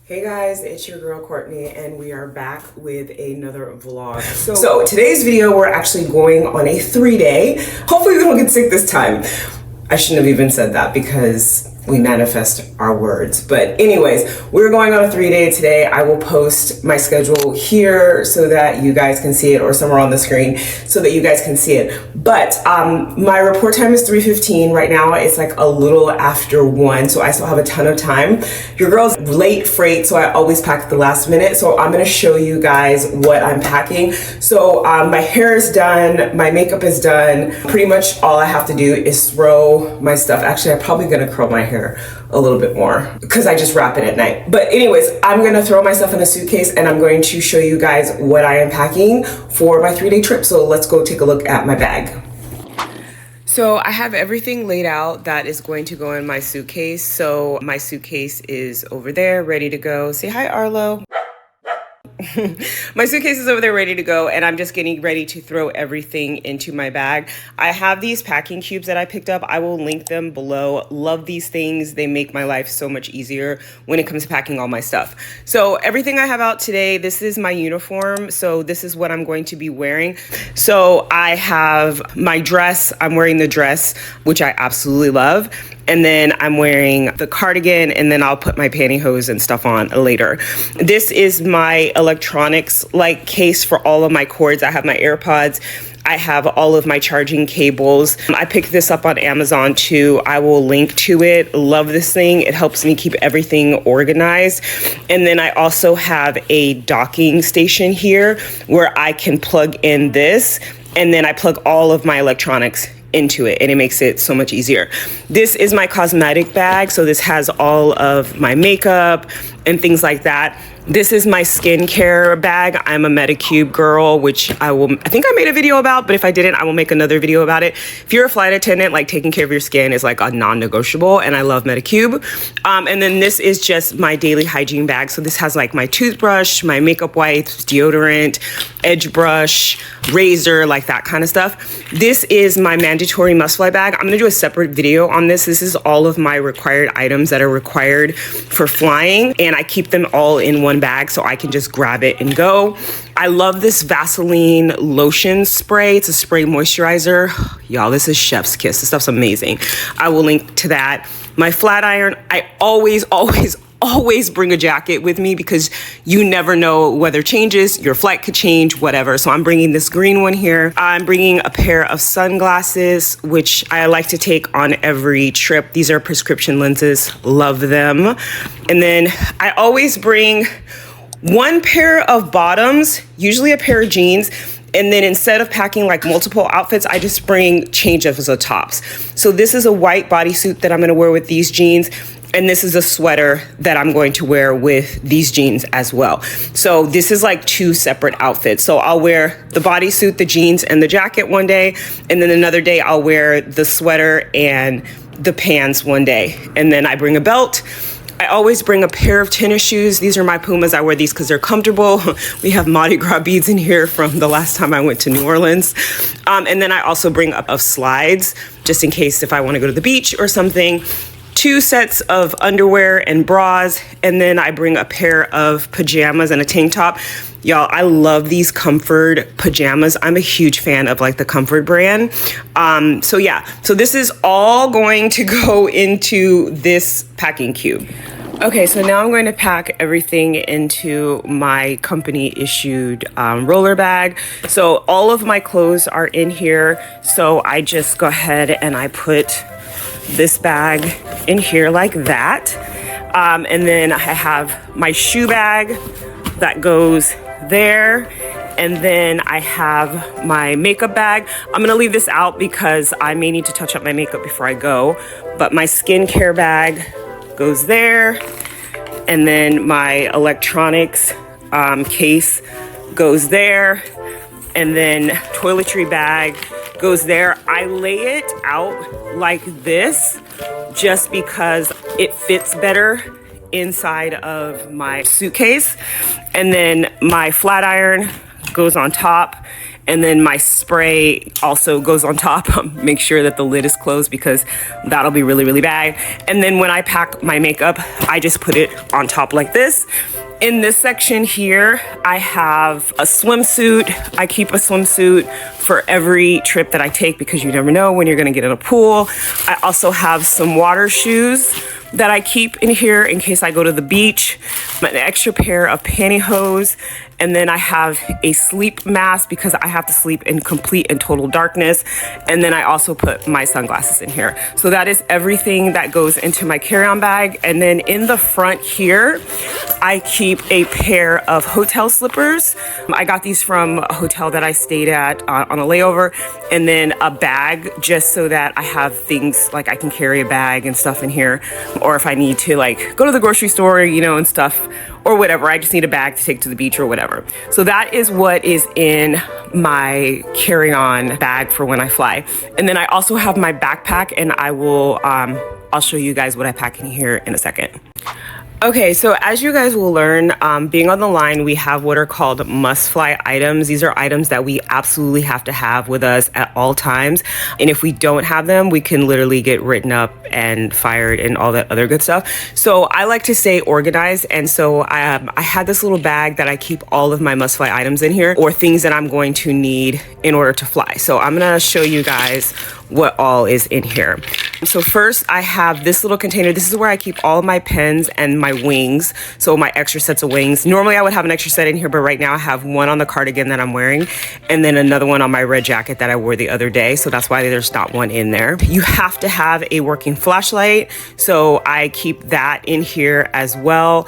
Hey guys, it's your girl Courtney and we are back with another vlog. So today's video, we're actually going on a 3-day. Hopefully we don't get sick this time. I shouldn't have even said that because we manifest our words. But anyways, we're going on a 3-day today. I will post my schedule here so that you guys can see it, or somewhere on the screen so that you guys can see it. But my report time is 3:15 right now. It's like a little after 1, so I still have a ton of time. Your girl's late freight, so I always pack at the last minute. So I'm gonna show you guys what I'm packing. So my hair is done, my makeup is done. Pretty much all I have to do is throw my stuff. Actually, I'm probably gonna curl my hair a little bit more because I just wrap it at night. But anyways, I'm gonna throw my stuff in a suitcase and I'm going to show you guys what I am packing for my 3-day trip. So let's go take a look at my bag. So I have everything laid out that is going to go in my suitcase. So my suitcase is over there, ready to go. Say hi, Arlo. My suitcase is over there ready to go, and I'm just getting ready to throw everything into my bag. I have these packing cubes that I picked up. I will link them below. Love these things. They make my life so much easier when it comes to packing all my stuff. So everything I have out today, this is my uniform. So this is what I'm going to be wearing. So I have my dress. I'm wearing the dress, which I absolutely love. And then I'm wearing the cardigan, and then I'll put my pantyhose and stuff on later. This is my electronics case for all of my cords. I have my AirPods. I have all of my charging cables. I picked this up on Amazon too. I will link to it. Love this thing. It helps me keep everything organized. And then I also have a docking station here where I can plug in this, and then I plug all of my electronics into it, and it makes it so much easier. This is my cosmetic bag, so this has all of my makeup and things like that. This is my skincare bag. I'm a Medicube girl, which I think I made a video about, but if I didn't, I will make another video about it. If you're a flight attendant, taking care of your skin is a non-negotiable, and I love Medicube. And then this is just my daily hygiene bag. So this has my toothbrush, my makeup wipes, deodorant, edge brush, razor, that kind of stuff. This is my mandatory must-fly bag. I'm gonna do a separate video on this. This is all of my required items that are required for flying, and I keep them all in one bag so I can just grab it and go. I love this Vaseline lotion spray. It's a spray moisturizer. Y'all, this is chef's kiss. This stuff's amazing. I will link to that. My flat iron, I always bring a jacket with me because you never know, weather changes, your flight could change, whatever. So I'm bringing this green one here. I'm bringing a pair of sunglasses, which I like to take on every trip. These are prescription lenses, love them. And then I always bring one pair of bottoms, usually a pair of jeans. And then instead of packing multiple outfits, I just bring changes of tops. So this is a white bodysuit that I'm gonna wear with these jeans. And this is a sweater that I'm going to wear with these jeans as well. So this is 2 separate outfits. So I'll wear the bodysuit, the jeans, and the jacket one day. And then another day I'll wear the sweater and the pants one day. And then I bring a belt. I always bring a pair of tennis shoes. These are my Pumas. I wear these because they're comfortable. We have Mardi Gras beads in here from the last time I went to New Orleans. And then I also bring up slides just in case if I want to go to the beach or something. 2 sets of underwear and bras, and then I bring a pair of pajamas and a tank top. Y'all, I love these Comfort pajamas. I'm a huge fan of the Comfort brand. So yeah, so this is all going to go into this packing cube. Okay, so now I'm going to pack everything into my company issued roller bag. So all of my clothes are in here. So I just go ahead and I put this bag in here like that. And then I have my shoe bag that goes there. And then I have my makeup bag. I'm gonna leave this out because I may need to touch up my makeup before I go. But my skincare bag goes there. And then my electronics case goes there. And then toiletry bag goes there. I lay it out like this just because it fits better inside of my suitcase. And then my flat iron goes on top. And then my spray also goes on top. Make sure that the lid is closed because that'll be really, really bad. And then when I pack my makeup, I just put it on top like this. In this section here, I have a swimsuit. I keep a swimsuit for every trip that I take because you never know when you're gonna get in a pool. I also have some water shoes that I keep in here in case I go to the beach, an extra pair of pantyhose, and then I have a sleep mask because I have to sleep in complete and total darkness. And then I also put my sunglasses in here. So that is everything that goes into my carry-on bag. And then in the front here, I keep a pair of hotel slippers. I got these from a hotel that I stayed at on a layover, and then a bag just so that I have things like I can carry a bag and stuff in here, or if I need to like go to the grocery store, you know, and stuff, or whatever. I just need a bag to take to the beach or whatever. So that is what is in my carry-on bag for when I fly. And then I also have my backpack, and I will, I'll show you guys what I pack in here in a second. Okay, so as you guys will learn, being on the line, we have what are called must-fly items. These are items that we absolutely have to have with us at all times. And if we don't have them, we can literally get written up and fired and all that other good stuff. So I like to stay organized. And so I had this little bag that I keep all of my must-fly items in here, or things that I'm going to need in order to fly. So I'm gonna show you guys what all is in here. So first I have this little container. This is where I keep all of my pens and my wings. So my extra sets of wings. Normally I would have an extra set in here, but right now I have one on the cardigan that I'm wearing, and then another one on my red jacket that I wore the other day. So that's why there's not one in there. You have to have a working flashlight. So I keep that in here as well,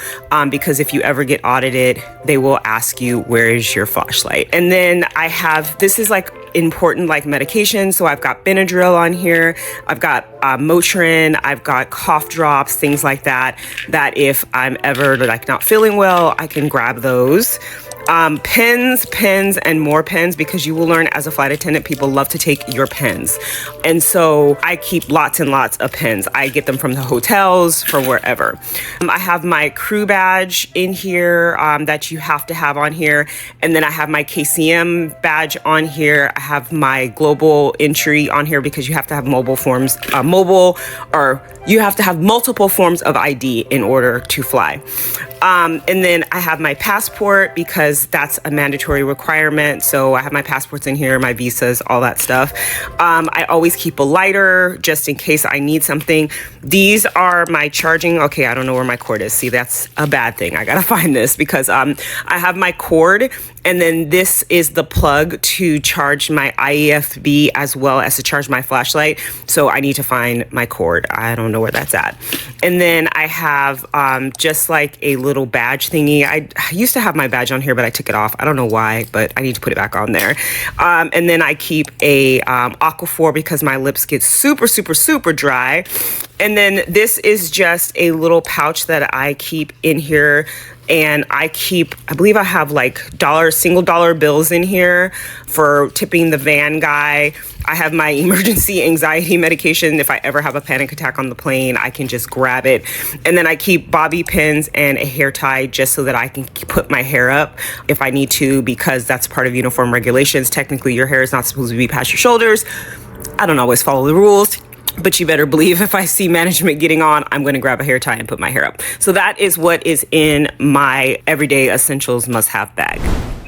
because if you ever get audited, they will ask you, where is your flashlight? And then I have, this is like important like medication. So I've got Benadryl on here. I've got Motrin. I've got cough drops, things like that, that if I'm ever like not feeling well, I can grab those. Pens, and more pens, because you will learn as a flight attendant, people love to take your pens. And so I keep lots and lots of pens. I get them from the hotels, from wherever. I have my crew badge in here that you have to have on here. And then I have my KCM badge on here. I have my global entry on here because you have to have you have to have multiple forms of ID in order to fly. And then I have my passport because that's a mandatory requirement. So I have my passports in here, my visas, all that stuff. I always keep a lighter just in case I need something. These are my charging. Okay, I don't know where my cord is. See, that's a bad thing. I gotta find this because I have my cord, and then this is the plug to charge my IEFB as well as to charge my flashlight. So I need to find my cord. I don't know where that's at. And then I have just like a little badge thingy. I used to have my badge on here, but I took it off. I don't know why, but I need to put it back on there. And then I keep a Aquaphor because my lips get super, super, super dry. And then this is just a little pouch that I keep in here. And I believe I have like single dollar bills in here for tipping the van guy. I have my emergency anxiety medication. If I ever have a panic attack on the plane, I can just grab it. And then I keep bobby pins and a hair tie just so that I can put my hair up if I need to, because that's part of uniform regulations. Technically, your hair is not supposed to be past your shoulders. I don't always follow the rules, but you better believe if I see management getting on, I'm going to grab a hair tie and put my hair up. So that is what is in my everyday essentials must-have bag.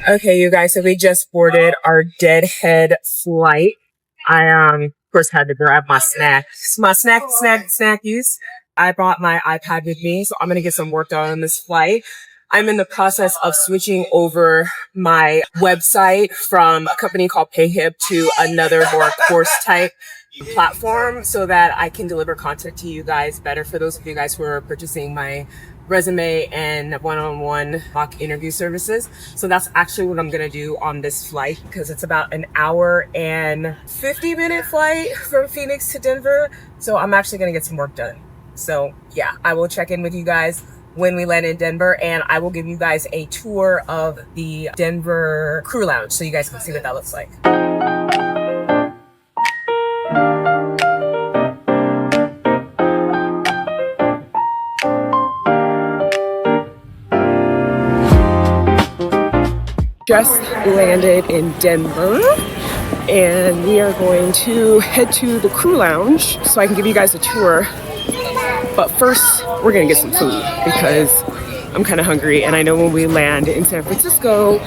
Okay, you guys, so we just boarded our deadhead flight. I, of course, had to grab my snackies. I brought my iPad with me, so I'm going to get some work done on this flight. I'm in the process of switching over my website from a company called PayHip to another more course type platform so that I can deliver content to you guys better for those of you guys who are purchasing my resume and one-on-one mock interview services. So that's actually what I'm gonna do on this flight, because it's about an hour and 50-minute flight from Phoenix to Denver. So I'm actually gonna get some work done. So yeah, I will check in with you guys when we land in Denver, and I will give you guys a tour of the Denver crew lounge so you guys can see what that looks like. Just landed in Denver, and we are going to head to the crew lounge so I can give you guys a tour. But first, we're gonna get some food because I'm kind of hungry, and I know when we land in San Francisco,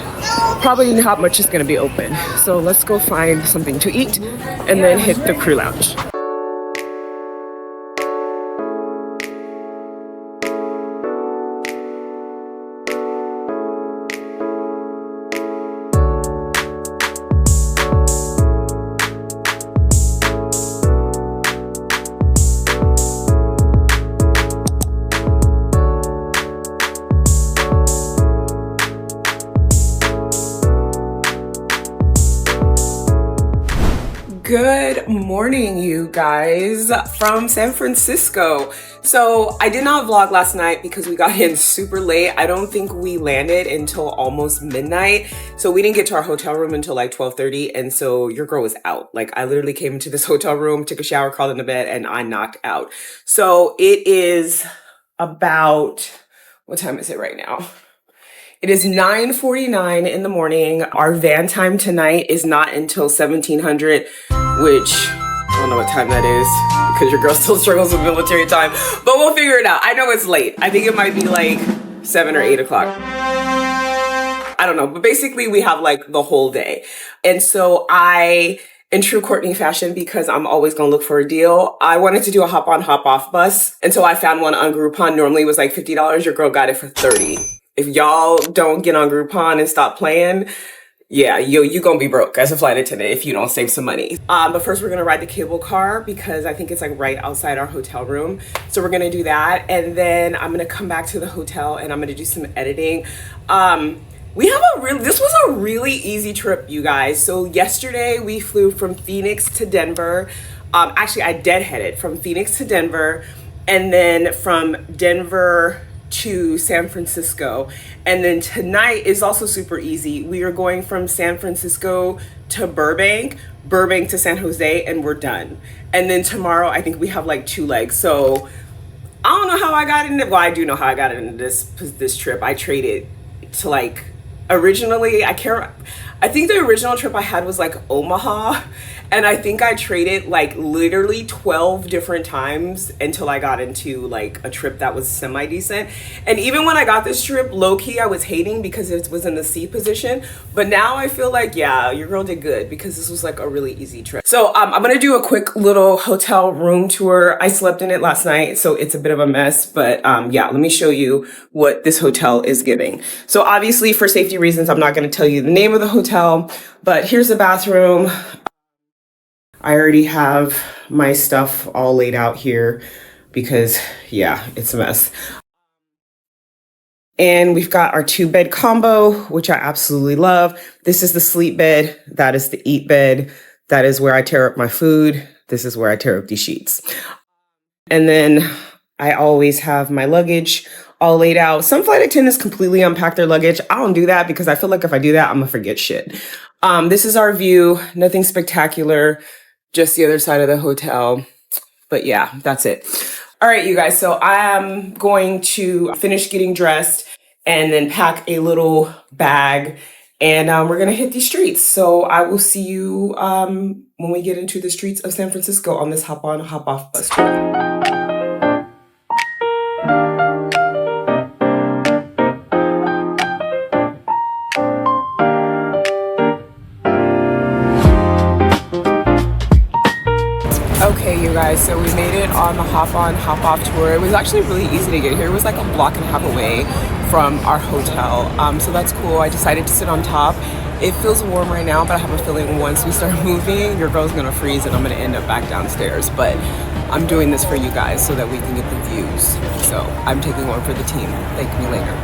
probably not much is gonna be open. So let's go find something to eat and then hit the crew lounge. Good morning, you guys, from San Francisco. So I did not vlog last night because we got in super late. I don't think we landed until almost midnight. So we didn't get to our hotel room until like 12:30. And so your girl was out. Like I literally came into this hotel room, took a shower, crawled into bed, and I knocked out. So it is about, what time is it right now? It is 9:49 in the morning. Our van time tonight is not until 1700, which I don't know what time that is because your girl still struggles with military time, but we'll figure it out. I know it's late. I think it might be like 7 or 8 o'clock. I don't know, but basically we have like the whole day. And so in true Courtney fashion, because I'm always gonna look for a deal, I wanted to do a hop on, hop off bus. And so I found one on Groupon. Normally it was like $50. Your girl got it for $30. If y'all don't get on Groupon and stop playing, yeah, you gonna be broke as a flight attendant if you don't save some money. But first we're gonna ride the cable car because I think it's like right outside our hotel room. So we're gonna do that. And then I'm gonna come back to the hotel and I'm gonna do some editing. This was a really easy trip, you guys. So yesterday we flew from Phoenix to Denver. Actually I deadheaded from Phoenix to Denver, and then from Denver to San Francisco. And then tonight is also super easy. We are going from San Francisco to Burbank to San Jose, and we're done. And then tomorrow I think we have like 2 legs. So I don't know how I got into, well, I do know how I got into this trip. I traded to like, originally, I think the original trip I had was like Omaha, and I think I traded like literally 12 different times until I got into like a trip that was semi-decent. And even when I got this trip, low-key I was hating because it was in the C position, but now I feel like, yeah, your girl did good because this was like a really easy trip. So I'm gonna do a quick little hotel room tour. I slept in it last night, so it's a bit of a mess, but yeah, let me show you what this hotel is giving. So obviously for safety reasons, I'm not gonna tell you the name of the hotel, but here's the bathroom. I already have my stuff all laid out here because, yeah, it's a mess. And we've got our 2-bed combo, which I absolutely love. This is the sleep bed. That is the eat bed. That is where I tear up my food. This is where I tear up these sheets. And then I always have my luggage all laid out. Some flight attendants completely unpack their luggage. I don't do that because I feel like if I do that, I'm gonna forget shit. This is our view. Nothing spectacular. Just the other side of the hotel. But yeah, that's it. All right, you guys. So I'm going to finish getting dressed and then pack a little bag, and we're going to hit these streets. So I will see you when we get into the streets of San Francisco on this hop on, hop off bus tour. Okay, you guys, so we made it on the hop on, hop off tour. It was actually really easy to get here. It was like a block and a half away from our hotel. So that's cool. I decided to sit on top. It feels warm right now, but I have a feeling once we start moving, your girl's gonna freeze and I'm gonna end up back downstairs. But I'm doing this for you guys so that we can get the views. So I'm taking one for the team. Thank me later.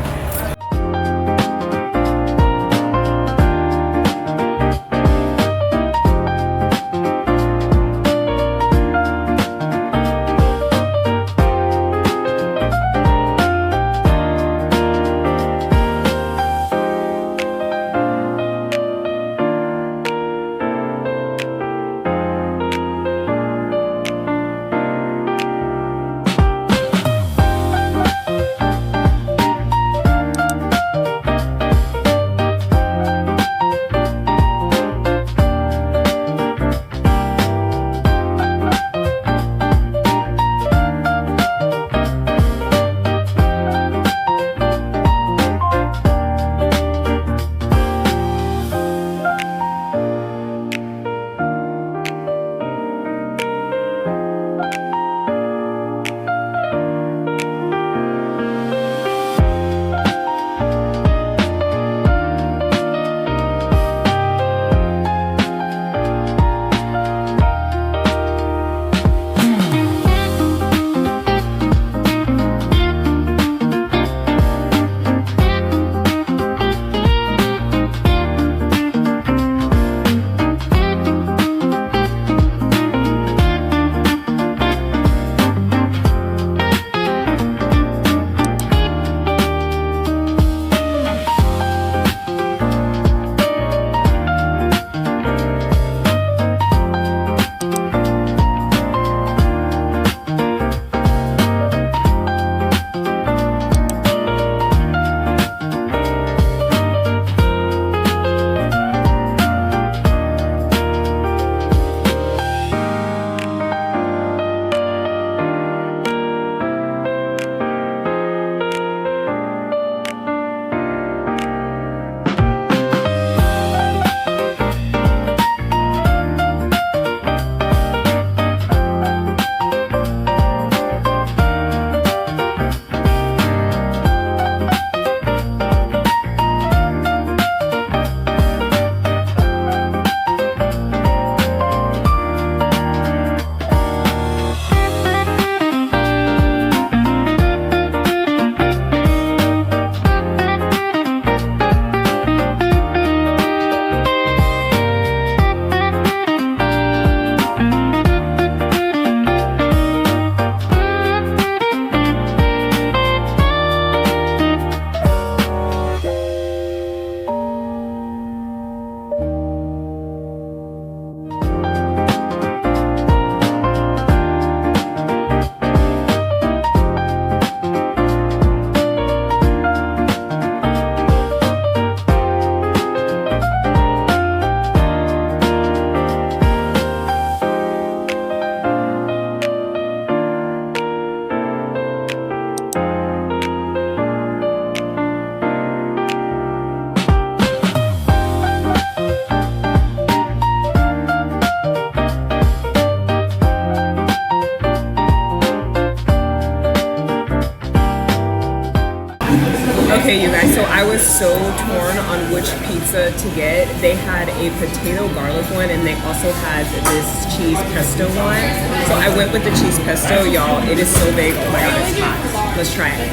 Okay, you guys, so I was so torn on which pizza to get. They had a potato garlic one, and they also had this cheese pesto one. So I went with the cheese pesto, y'all. It is so big. Oh my god, it's hot. Let's try it.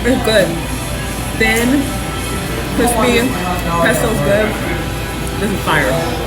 It's good. Thin, crispy, pesto's good. This is fire.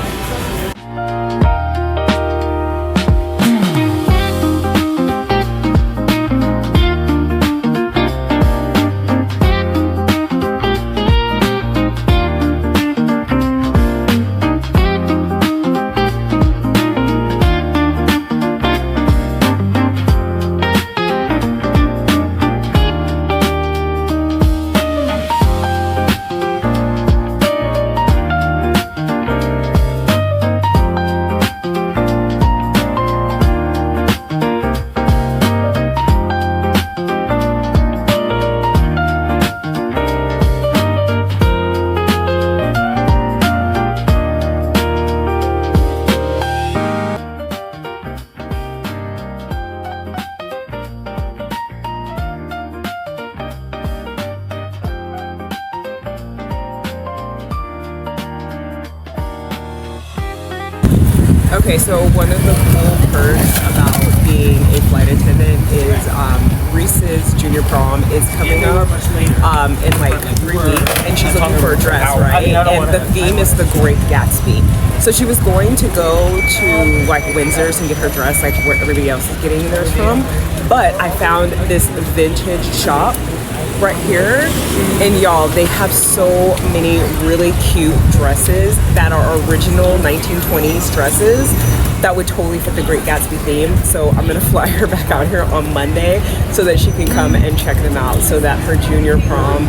Okay, so one of the cool perks about being a flight attendant is Reese's junior prom is coming up in like 3 weeks, and she's looking for a dress, right? And the theme is the Great Gatsby. So she was going to go to like Windsor's and get her dress like where everybody else is getting theirs from, but I found this vintage shop right here, and y'all, they have so many really cute dresses that are original 1920s dresses that would totally fit the Great Gatsby theme. So I'm gonna fly her back out here on Monday so that she can come and check them out, so that her junior prom,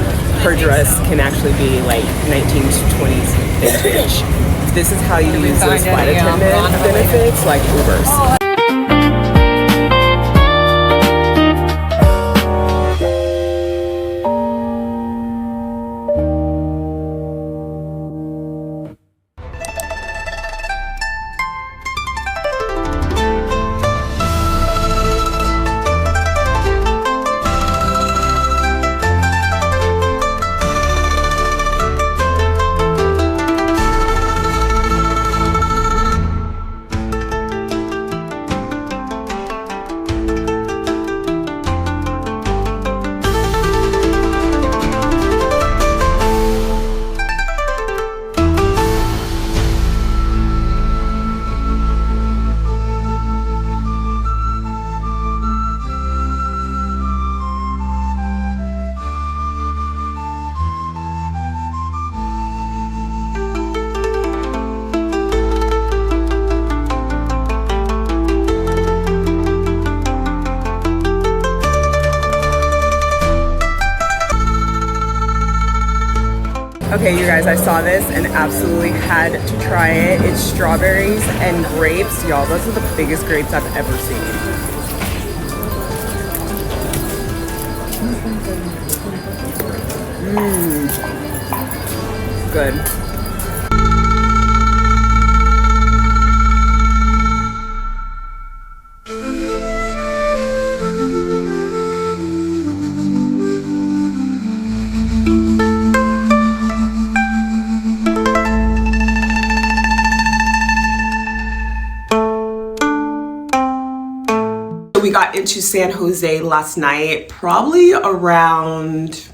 her dress can actually be like 1920s vintage. This is how you use those flight attendant benefits like Ubers. Okay, you guys, I saw this and absolutely had to try it. It's strawberries and grapes. Y'all, those are the biggest grapes I've ever seen. Good. We got into San Jose last night, probably around,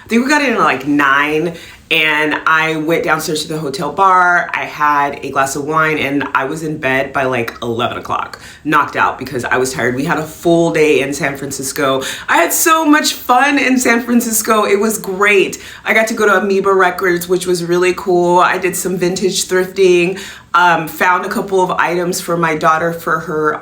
I think we got in at like 9, and I went downstairs to the hotel bar. I had a glass of wine and I was in bed by like 11 o'clock, knocked out because I was tired. We had a full day in San Francisco. I had so much fun in San Francisco. It was great. I got to go to Amoeba Records, which was really cool. I did some vintage thrifting. Found a couple of items for my daughter for her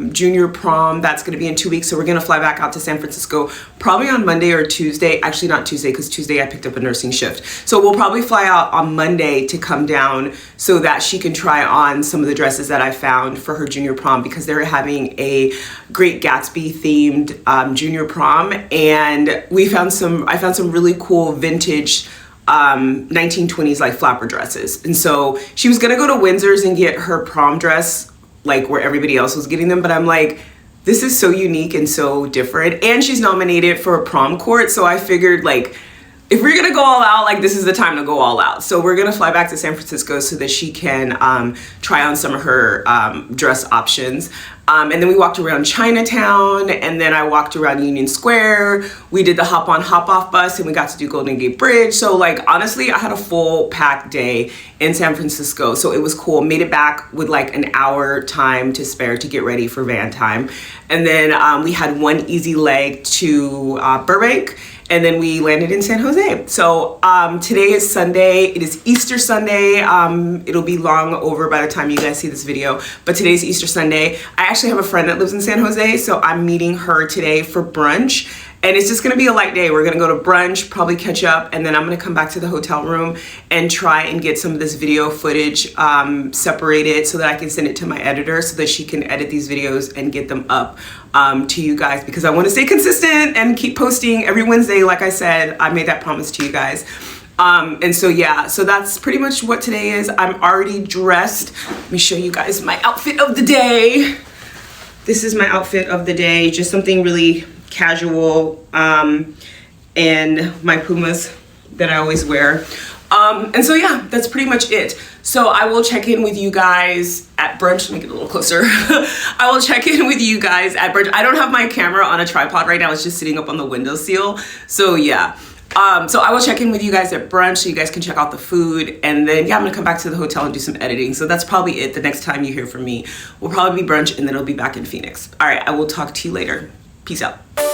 junior prom. That's going to be in 2 weeks. So we're going to fly back out to San Francisco probably on Monday or Tuesday. Actually, not Tuesday, because Tuesday I picked up a nursing shift. So we'll probably fly out on Monday to come down so that she can try on some of the dresses that I found for her junior prom, because they're having a Great Gatsby themed junior prom. And I found some really cool vintage 1920s like flapper dresses. And so she was gonna go to Windsor's and get her prom dress like where everybody else was getting them, but I'm like, this is so unique and so different. And she's nominated for a prom court, so I figured like, if we're gonna go all out, like this is the time to go all out. So we're gonna fly back to San Francisco so that she can try on some of her dress options. And then we walked around Chinatown, and then I walked around Union Square. We did the hop on hop off bus, and we got to do Golden Gate Bridge. So like honestly, I had a full packed day in San Francisco. So it was cool. Made it back with like an hour time to spare to get ready for van time. And then we had one easy leg to Burbank. And then we landed in San Jose. So today is Sunday. It is Easter Sunday. It'll be long over by the time you guys see this video, but today's Easter Sunday. I actually have a friend that lives in San Jose, so I'm meeting her today for brunch. And it's just gonna be a light day. We're gonna go to brunch, probably catch up, and then I'm gonna come back to the hotel room and try and get some of this video footage separated so that I can send it to my editor so that she can edit these videos and get them up to you guys, because I wanna stay consistent and keep posting every Wednesday. Like I said, I made that promise to you guys. And so yeah, so that's pretty much what today is. I'm already dressed. Let me show you guys my outfit of the day. This is my outfit of the day, just something really casual, and my Pumas that I always wear. And so yeah, that's pretty much it. So I will check in with you guys at brunch. Let me get a little closer. I will check in with you guys at brunch. I don't have my camera on a tripod right now. It's just sitting up on the windowsill. So yeah. So I will check in with you guys at brunch so you guys can check out the food, and then yeah, I'm gonna come back to the hotel and do some editing. So that's probably it. The next time you hear from me will probably be brunch, and then it'll be back in Phoenix. All right, I will talk to you later. Peace out.